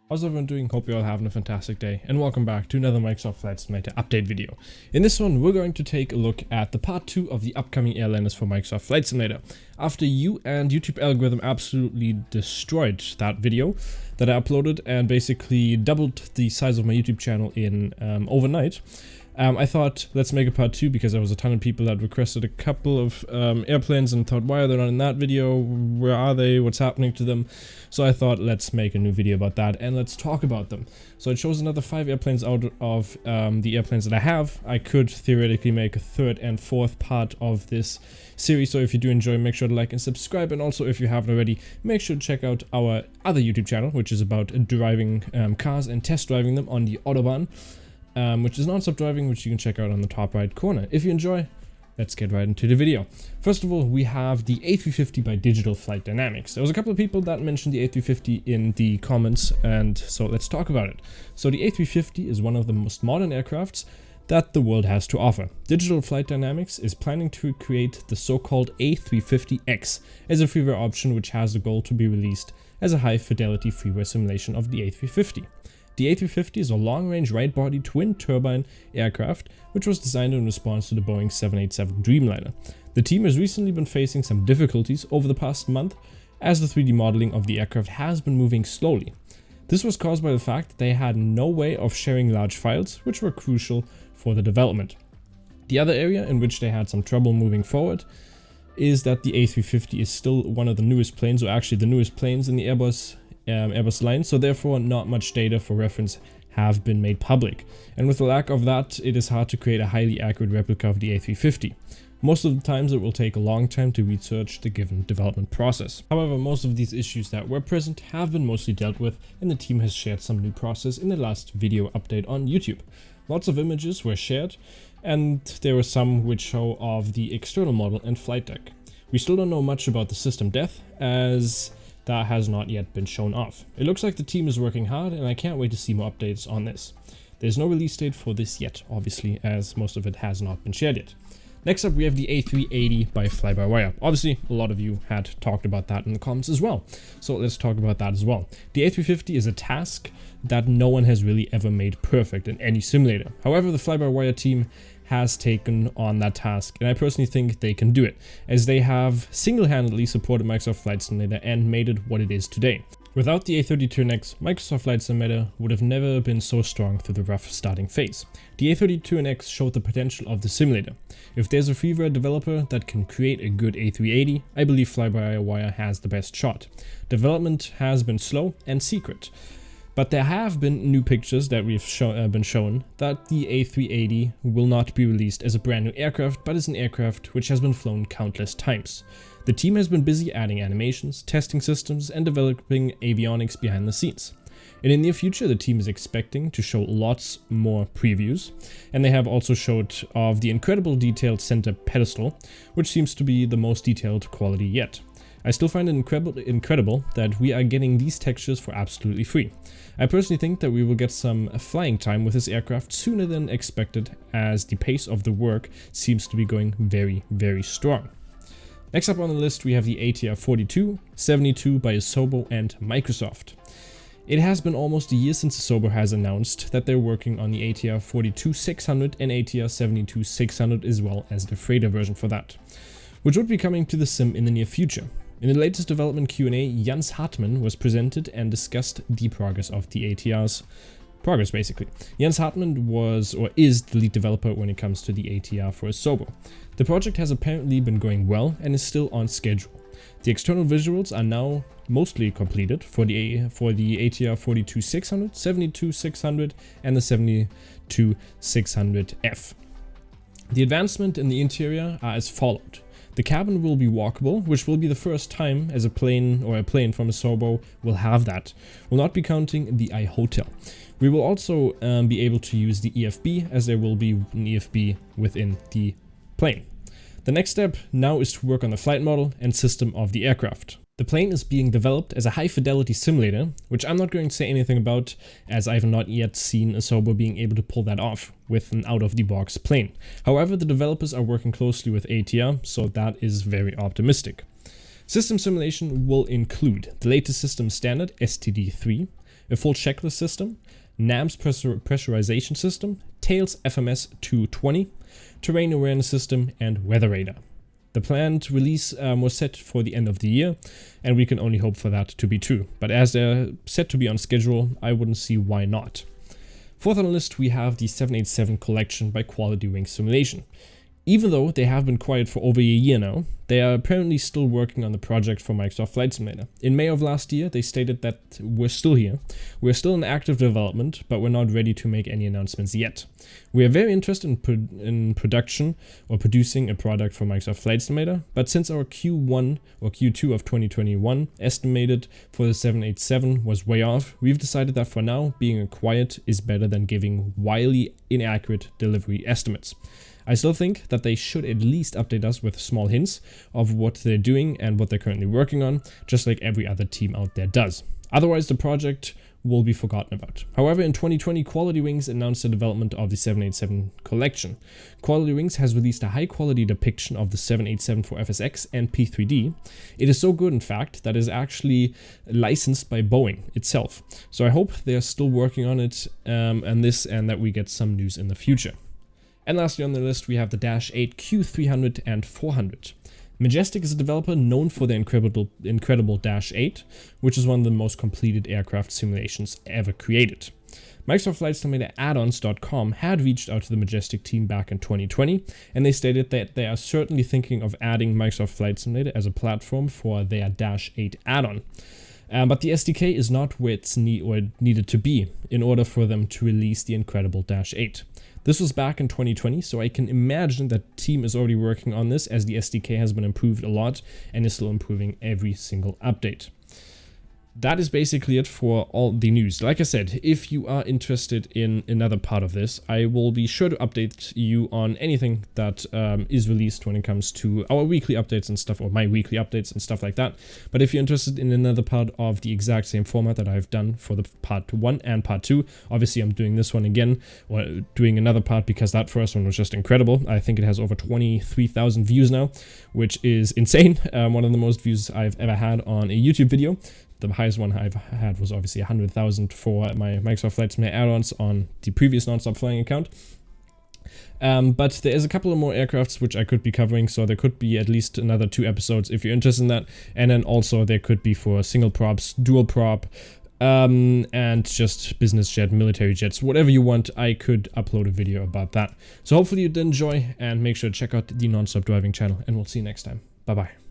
How's everyone doing? Hope you're all having a fantastic day, and welcome back to another Microsoft Flight Simulator update video. In this one, we're going to take a look at the part 2 of the upcoming Airliners for Microsoft Flight Simulator. After you and YouTube algorithm absolutely destroyed that video that I uploaded and basically doubled the size of my YouTube channel in overnight, I thought, let's make a part 2 because there was a ton of people that requested a couple of airplanes and thought, why are they not in that video? Where are they? What's happening to them? So I thought, let's make a new video about that and let's talk about them. So I chose another 5 airplanes out of the airplanes that I have. I could theoretically make a third and fourth part of this series, so if you do enjoy, make sure to like and subscribe, and also if you haven't already, make sure to check out our other YouTube channel, which is about driving cars and test driving them on the Autobahn. Which is non-stop driving, which you can check out on the top right corner. If you enjoy, let's get right into the video. First of all, we have the A350 by Digital Flight Dynamics. There was a couple of people that mentioned the A350 in the comments, and so let's talk about it. So the A350 is one of the most modern aircrafts that the world has to offer. Digital Flight Dynamics is planning to create the so-called A380x as a freeware option, which has the goal to be released as a high-fidelity freeware simulation of the A350. The A350 is a long-range wide-body twin-turbine aircraft, which was designed in response to the Boeing 787 Dreamliner. The team has recently been facing some difficulties over the past month, as the 3D modeling of the aircraft has been moving slowly. This was caused by the fact that they had no way of sharing large files, which were crucial for the development. The other area in which they had some trouble moving forward is that the A350 is still one of the newest planes, or actually the newest planes in the Airbus line, so therefore not much data for reference have been made public, and with the lack of that, it is hard to create a highly accurate replica of the A350. Most of the times it will take a long time to research the given development process. However, most of these issues that were present have been mostly dealt with, and the team has shared some new process in the last video update on YouTube. Lots of images were shared, and there were some which show of the external model and flight deck. We still don't know much about the system depth, as that has not yet been shown off. It looks like the team is working hard, and I can't wait to see more updates on this. There's no release date for this yet, obviously, as most of it has not been shared yet. Next up, we have the A380 by FlyByWire. Obviously, a lot of you had talked about that in the comments as well, so let's talk about that as well. The A350 is a task that no one has really ever made perfect in any simulator. However, the FlyByWire team has taken on that task, and I personally think they can do it, as they have single-handedly supported Microsoft Flight Simulator and made it what it is today. Without the A32NX, Microsoft Flight Simulator would have never been so strong through the rough starting phase. The A32NX showed the potential of the simulator. If there's a freeware developer that can create a good A380, I believe FlyByWire has the best shot. Development has been slow and secret, but there have been new pictures that we've been shown that the A380 will not be released as a brand new aircraft, but as an aircraft which has been flown countless times. The team has been busy adding animations, testing systems, and developing avionics behind the scenes. In the near future, the team is expecting to show lots more previews, and they have also showed of the incredible detailed center pedestal, which seems to be the most detailed quality yet. I still find it incredible that we are getting these textures for absolutely free. I personally think that we will get some flying time with this aircraft sooner than expected, as the pace of the work seems to be going very, very strong. Next up on the list, we have the ATR 4272 by Asobo and Microsoft. It has been almost a year since Asobo has announced that they're working on the ATR 42600 and ATR 72600, as well as the freighter version for that, which would be coming to the sim in the near future. In the latest development Q&A, Jens Hartmann was presented and discussed the progress of the ATR's progress, basically. Jens Hartmann was, or is, the lead developer when it comes to the ATR for Asobo. The project has apparently been going well and is still on schedule. The external visuals are now mostly completed for the ATR 42600, 72600 and the 72600F. The advancement in the interior are as followed. The cabin will be walkable, which will be the first time as a plane from Asobo will have that. We'll not be counting the iHotel. We will also be able to use the EFB, as there will be an EFB within the plane. The next step now is to work on the flight model and system of the aircraft. The plane is being developed as a high-fidelity simulator, which I'm not going to say anything about, as I have not yet seen Asobo being able to pull that off with an out-of-the-box plane. However, the developers are working closely with ATR, so that is very optimistic. System simulation will include the latest system standard, STD3, a full checklist system, NAMS pressurization system, Tails FMS 220, terrain awareness system, and weather radar. The planned release was set for the end of the year, and we can only hope for that to be true. But as they're set to be on schedule, I wouldn't see why not. Fourth on the list, we have the 787 collection by QualityWings Simulation. Even though they have been quiet for over a year now, they are apparently still working on the project for Microsoft Flight Simulator. In May of last year, they stated that we're still here, we're still in active development, but we're not ready to make any announcements yet. We are very interested in production or producing a product for Microsoft Flight Simulator, but since our Q1 or Q2 of 2021 estimated for the 787 was way off, we've decided that for now, being quiet is better than giving wildly inaccurate delivery estimates. I still think that they should at least update us with small hints of what they're doing and what they're currently working on, just like every other team out there does. Otherwise, the project will be forgotten about. However, in 2020, QualityWings announced the development of the 787 collection. QualityWings has released a high-quality depiction of the 787 for FSX and P3D. It is so good, in fact, that it is actually licensed by Boeing itself. So I hope they are still working on it and that we get some news in the future. And lastly on the list, we have the Dash 8 Q300 and 400. Majestic is a developer known for their incredible Dash 8, which is one of the most completed aircraft simulations ever created. Microsoft Flight Simulator Addons.com had reached out to the Majestic team back in 2020, and they stated that they are certainly thinking of adding Microsoft Flight Simulator as a platform for their Dash 8 add-on. But the SDK is not where it's needed to be in order for them to release the incredible Dash 8. This was back in 2020, so I can imagine that the team is already working on this, as the SDK has been improved a lot and is still improving every single update. That is basically it for all the news. Like I said, if you are interested in another part of this, I will be sure to update you on anything that is released when it comes to our weekly updates and stuff, or my weekly updates and stuff like that. But if you're interested in another part of the exact same format that I've done for the part 1 and part 2, obviously I'm doing this one again, or doing another part because that first one was just incredible. I think it has over 23,000 views now, which is insane. One of the most views I've ever had on a YouTube video. The highest one I've had was obviously 100,000 for my Microsoft Flight Simulator add-ons on the previous Nonstop Flying account. But there is a couple of more aircrafts which I could be covering, so there could be at least another 2 episodes if you're interested in that. And then also there could be for single props, dual prop, and just business jet, military jets, whatever you want. I could upload a video about that. So hopefully you did enjoy, and make sure to check out the Nonstop Driving channel, and we'll see you next time. Bye bye.